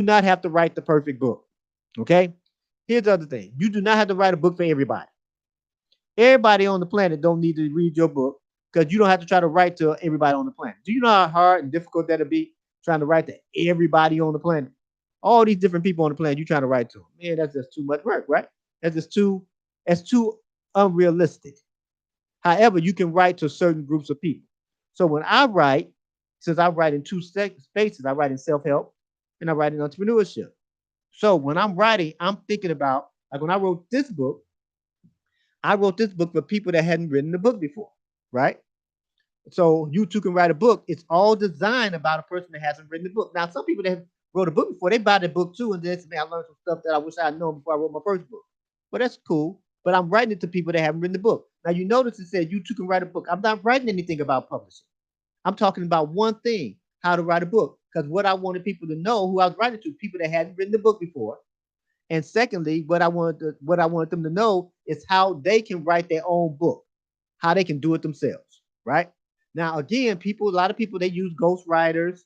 do not have to write the perfect book. Okay. Here's the other thing. You do not have to write a book for everybody. Everybody on the planet don't need to read your book because you don't have to try to write to everybody on the planet. Do you know how hard and difficult that'll be trying to write to everybody on the planet? All these different people on the planet, you trying to write to them. Man, that's just too much work, right? That's too unrealistic. However, you can write to certain groups of people. So when I write, since I write in two spaces, I write in self-help and I write in entrepreneurship. So when I'm writing, I'm thinking about, like when I wrote this book for people that hadn't written the book before, right? So you too can write a book. It's all designed about a person that hasn't written the book. Now, some people that have wrote a book before, they buy the book too, and then say, man, I learned some stuff that I wish I'd known before I wrote my first book. But that's cool. But I'm writing it to people that haven't written the book. Now you notice it said you too can write a book. I'm not writing anything about publishing. I'm talking about one thing, how to write a book. Because what I wanted people to know, who I was writing to, people that hadn't written the book before. And secondly, what I wanted them to know is how they can write their own book, how they can do it themselves, right? Now, again, a lot of people they use ghostwriters.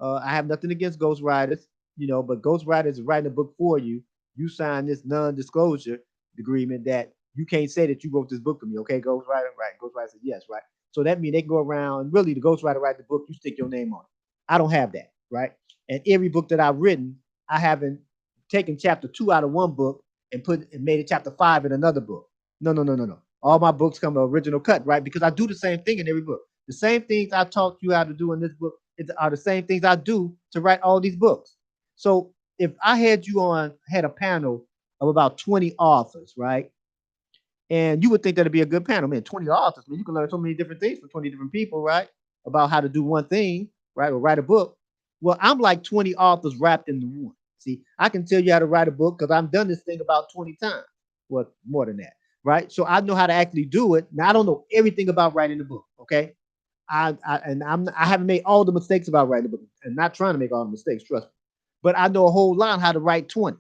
I have nothing against ghostwriters, but ghostwriters is writing a book for you. You sign this non-disclosure agreement that you can't say that you wrote this book for me, okay? Ghostwriter, right? Ghostwriter says yes, right? So that means they can go around and really the ghostwriter write the book, you stick your name on it. I don't have that, right? And every book that I've written, I haven't taken chapter 2 out of one book and made it chapter 5 in another book. No, no, no, no, no. All my books come original cut, right? Because I do the same thing in every book. The same things I taught you how to do in this book are the same things I do to write all these books. So if I had a panel of about 20 authors, right? And you would think that'd be a good panel, man. 20 authors, man, you can learn so many different things from 20 different people, right? About how to do one thing, right? Or write a book. Well, I'm like 20 authors wrapped into one. See, I can tell you how to write a book because I've done this thing about 20 times. Well, more than that, right? So I know how to actually do it. Now I don't know everything about writing a book, okay? I haven't made all the mistakes about writing a book, and not trying to make all the mistakes, trust me. But I know a whole lot how to write 20,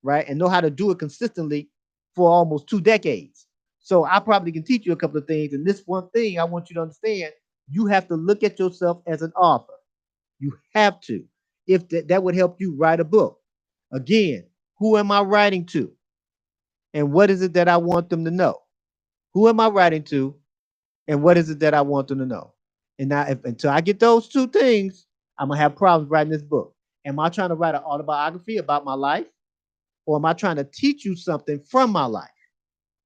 right? And know how to do it consistently for almost 2 decades. So I probably can teach you a couple of things. And this one thing I want you to understand, you have to look at yourself as an author. You have to. If that would help you write a book. Again, who am I writing to? And what is it that I want them to know? Who am I writing to? And what is it that I want them to know? And now, until I get those two things, I'm gonna have problems writing this book. Am I trying to write an autobiography about my life, or am I trying to teach you something from my life?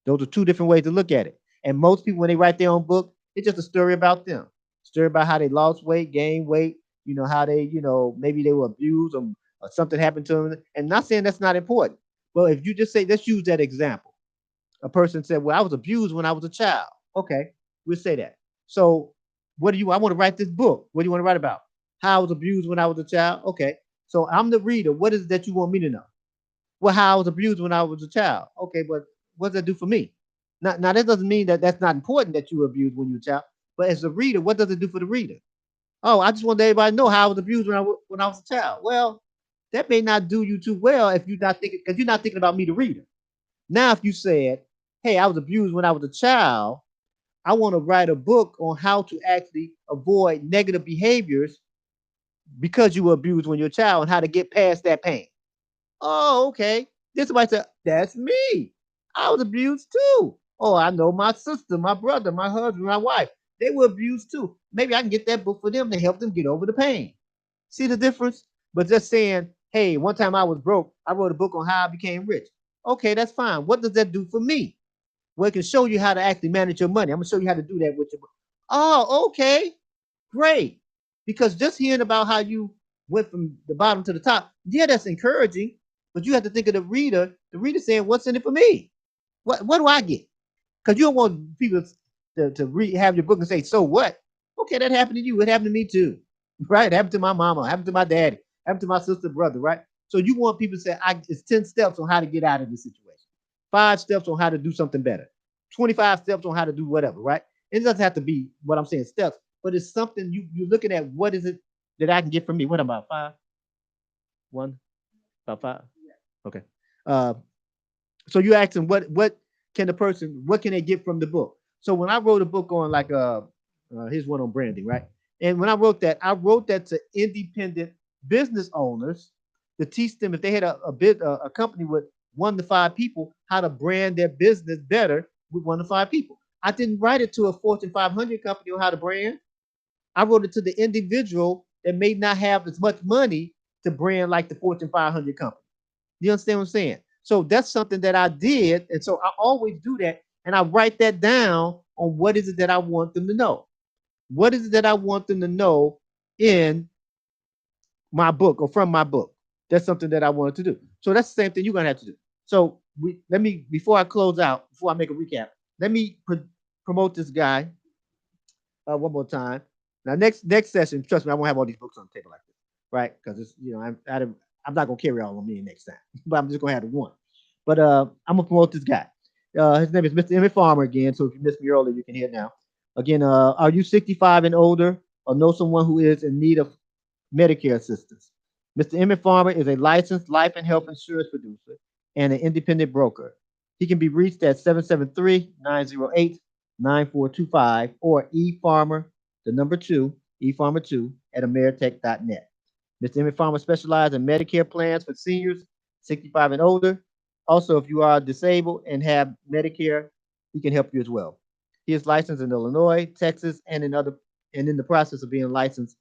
Those are two different ways to look at it. And most people, when they write their own book, it's just a story about them. Story about how they lost weight, gained weight, how they, maybe they were abused or something happened to them. And not saying that's not important. But if you just say, let's use that example. A person said, well, I was abused when I was a child. Okay, we'll say that. So I want to write this book. What do you want to write about? How I was abused when I was a child. Okay. So I'm the reader. What is it that you want me to know? Well, how I was abused when I was a child. Okay, but what does that do for me? Now that doesn't mean that that's not important that you were abused when you were a child. But as a reader, what does it do for the reader? Oh, I just want everybody to know how I was abused when I was a child. Well, that may not do you too well if you're not thinking, because you're not thinking about me, the reader. Now, if you said, "Hey, I was abused when I was a child. I want to write a book on how to actually avoid negative behaviors because you were abused when you were a child and how to get past that pain." Oh, okay. Then somebody said, that's me. I was abused too. Oh, I know my sister, my brother, my husband, my wife. They were abused too. Maybe I can get that book for them to help them get over the pain. See the difference? But just saying, hey, one time I was broke, I wrote a book on how I became rich. Okay, that's fine. What does that do for me? Well, it can show you how to actually manage your money. I'm gonna show you how to do that with your book. Oh, okay. Great. Because just hearing about how you went from the bottom to the top, yeah, that's encouraging. But you have to think of the reader saying, what's in it for me? What do I get? Because you don't want people to have your book and say, so what? Okay, that happened to you. It happened to me too. Right? It happened to my mama, it happened to my daddy, it happened to my sister, brother, right? So you want people to say, it's 10 steps on how to get out of this situation. 5 steps on how to do something better. 25 steps on how to do whatever, right? It doesn't have to be what I'm saying, steps, but it's something you're looking at. What is it that I can get from me? What about five? One, about five? Okay. Uh, so you ask them what can they get from the book? So when I wrote a book on here's one on branding, right? And when I wrote that to independent business owners to teach them if they had a company with 1 to 5 people, how to brand their business better with 1 to 5 people. I didn't write it to a Fortune 500 company on how to brand. I wrote it to the individual that may not have as much money to brand like the Fortune 500 company. You understand what I'm saying? So that's something that I did. And so I always do that. And I write that down on what is it that I want them to know. What is it that I want them to know in my book or from my book? That's something that I wanted to do. So that's the same thing you're going to have to do. So let me, before I close out, before I make a recap, let me promote this guy one more time. Now, next session, trust me, I won't have all these books on the table like this, right? Because it's I'm not gonna carry all of me next time, but I'm just gonna have the one. But I'm gonna promote this guy. His name is Mr. Emmett Farmer again. So if you missed me earlier, you can hear it now. Again, are you 65 and older, or know someone who is in need of Medicare assistance? Mr. Emmett Farmer is a licensed life and health insurance producer and an independent broker. He can be reached at 773-908-9425 or efarmer, the number 2, efarmer2 at ameritech.net. Mr. Emmett Farmer specializes in Medicare plans for seniors 65 and older. Also, if you are disabled and have Medicare, he can help you as well. He is licensed in Illinois, Texas, and in the process of being licensed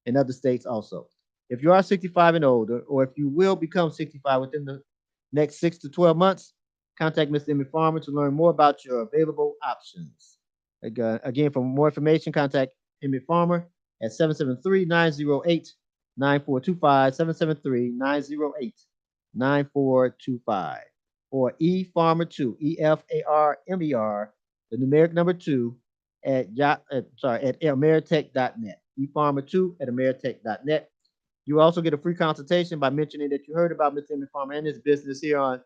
in other states also. If you are 65 and older, or if you will become 65 within the next 6 to 12 months, contact Mr. Emmett Farmer to learn more about your available options. Again, for more information, contact Emmett Farmer at 773-908-9425, 773-908-9425, or efarmer2, EFARMER, the numeric number 2, at ameritech.net, efarmer2 at ameritech.net. You also get a free consultation by mentioning that you heard about Mr. Emmett Farmer and his business here on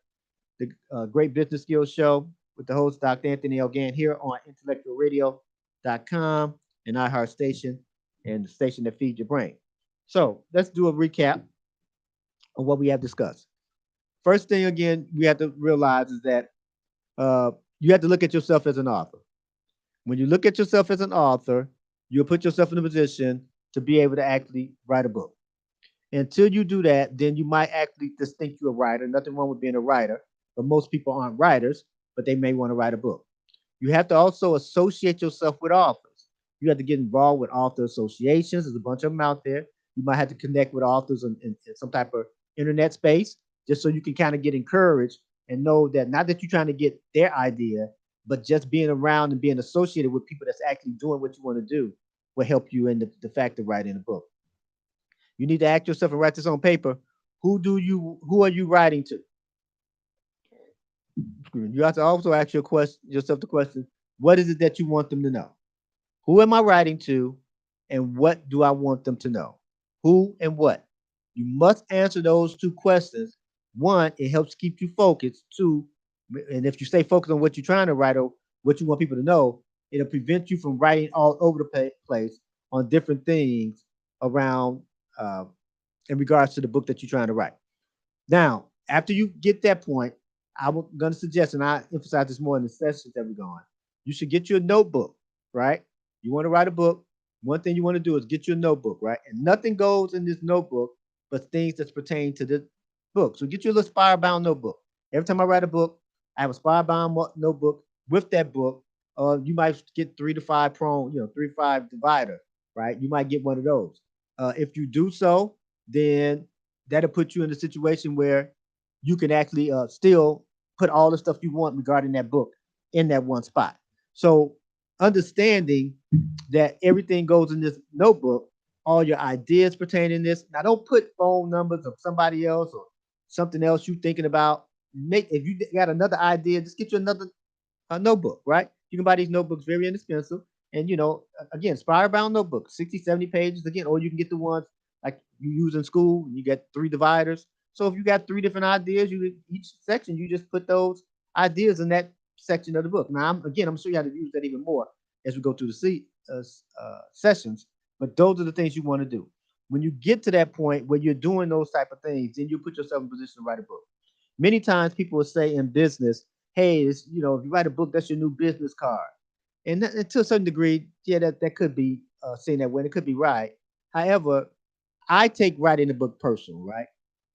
the Great Business Skills Show with the host, Dr. Anthony L. Gantt, here on IntellectualRadio.com and iHeart Station, and the station that feeds your brain. So let's do a recap of what we have discussed. First thing, again, we have to realize is that you have to look at yourself as an author. When you look at yourself as an author, you'll put yourself in a position to be able to actually write a book. Until you do that, then you might actually just think you're a writer. Nothing wrong with being a writer, but most people aren't writers, but they may want to write a book. You have to also associate yourself with authors. You have to get involved with author associations. There's a bunch of them out there. You might have to connect with authors in some type of internet space, just so you can kind of get encouraged and know that not that you're trying to get their idea, but just being around and being associated with people that's actually doing what you want to do will help you in the fact of writing a book. You need to ask yourself and write this on paper. Who are you writing to? You have to also ask yourself the question, what is it that you want them to know? Who am I writing to, and what do I want them to know? Who and what? You must answer those two questions. One, it helps keep you focused. Two, and if you stay focused on what you're trying to write or what you want people to know, it'll prevent you from writing all over the place on different things around uh, in regards to the book that you're trying to write. Now, after you get that point, I'm going to suggest, and I emphasize this more in the sessions that we're going, you should get you a notebook, right? You want to write a book. One thing you want to do is get you a notebook, right? And nothing goes in this notebook but things that's pertain to the book. So get you a little spire-bound notebook. Every time I write a book, I have a spire-bound notebook with that book. You might get 3 to 5 prong, 3 to 5 divider, right? You might get one of those. If you do so, then that'll put you in a situation where you can actually still put all the stuff you want regarding that book in that one spot. So understanding that everything goes in this notebook, all your ideas pertaining to this. Now, don't put phone numbers of somebody else or something else you're thinking about. If you got another idea, just get you another notebook, right? You can buy these notebooks very inexpensive. And, again, spiral-bound notebooks, 60, 70 pages, again, or you can get the ones like you use in school. You get 3 dividers. So if you got 3 different ideas, each section, you just put those ideas in that section of the book. Now, I'm going to show you how to use that even more as we go through the sessions. But those are the things you want to do. When you get to that point where you're doing those type of things, then you put yourself in a position to write a book. Many times people will say in business, hey, if you write a book, that's your new business card. And to a certain degree, yeah, that could be seen that way. It could be right. However, I take writing the book personal, right?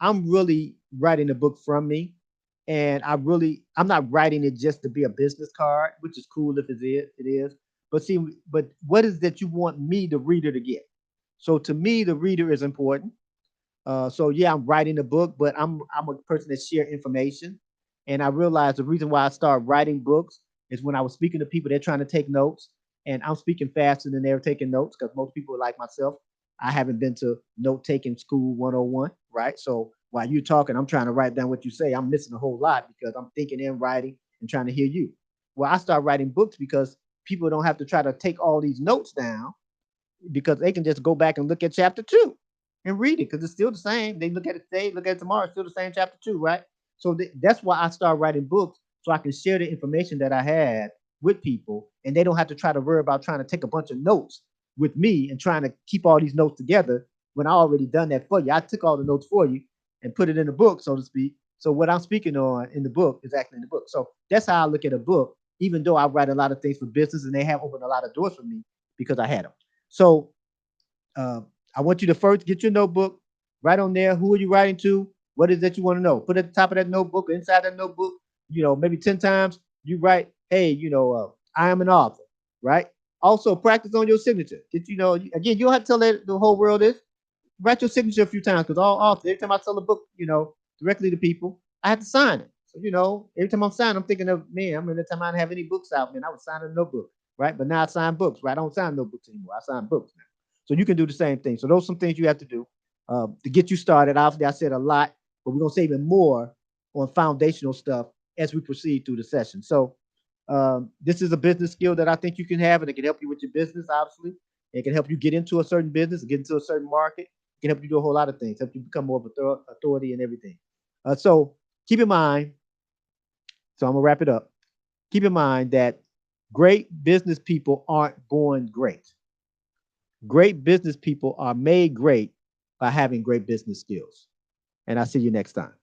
I'm really writing a book from me. And I'm not writing it just to be a business card, which is cool if it is. But see, but what is that you want me, the reader, to get? So to me, the reader is important. So yeah, I'm writing a book, but I'm a person that share information, and I realized the reason why I started writing books is when I was speaking to people, they're trying to take notes, and I'm speaking faster than they're taking notes because most people like myself, I haven't been to note taking school 101, right? So while you're talking, I'm trying to write down what you say. I'm missing a whole lot because I'm thinking and writing and trying to hear you. Well, I start writing books because people don't have to try to take all these notes down because they can just go back and look at chapter two and read it because it's still the same. They look at it today, look at it tomorrow, it's still the same chapter two, right? So that's why I start writing books so I can share the information that I had with people, and they don't have to try to worry about trying to take a bunch of notes with me and trying to keep all these notes together when I already done that for you. I took all the notes for you and put it in the book, so to speak. So what I'm speaking on in the book is actually in the book. So that's how I look at a book, even though I write a lot of things for business and they have opened a lot of doors for me because I had them. So uh, I want you to first get your notebook, write on there who are you writing to, what is that you want to know. Put at the top of that notebook, or inside that notebook, maybe 10 times you write, hey, I am an author, right? Also, practice on your signature. Again, you don't have to tell the whole world this. Write your signature a few times because all authors, every time I sell a book, directly to people, I have to sign it. So, every time I'm signing, I'm thinking of, man, I mean, the time I didn't have any books out, man, I was signing a notebook, right? But now I sign books, right? I don't sign notebooks anymore. I sign books now. So you can do the same thing. So those are some things you have to do to get you started. Obviously, I said a lot, but we're going to say even more on foundational stuff as we proceed through the session. So this is a business skill that I think you can have, and it can help you with your business, obviously. It can help you get into a certain business, get into a certain market. It can help you do a whole lot of things, help you become more of an authority and everything. So keep in mind, so I'm going to wrap it up. Keep in mind that great business people aren't born great. Great business people are made great by having great business skills. And I'll see you next time.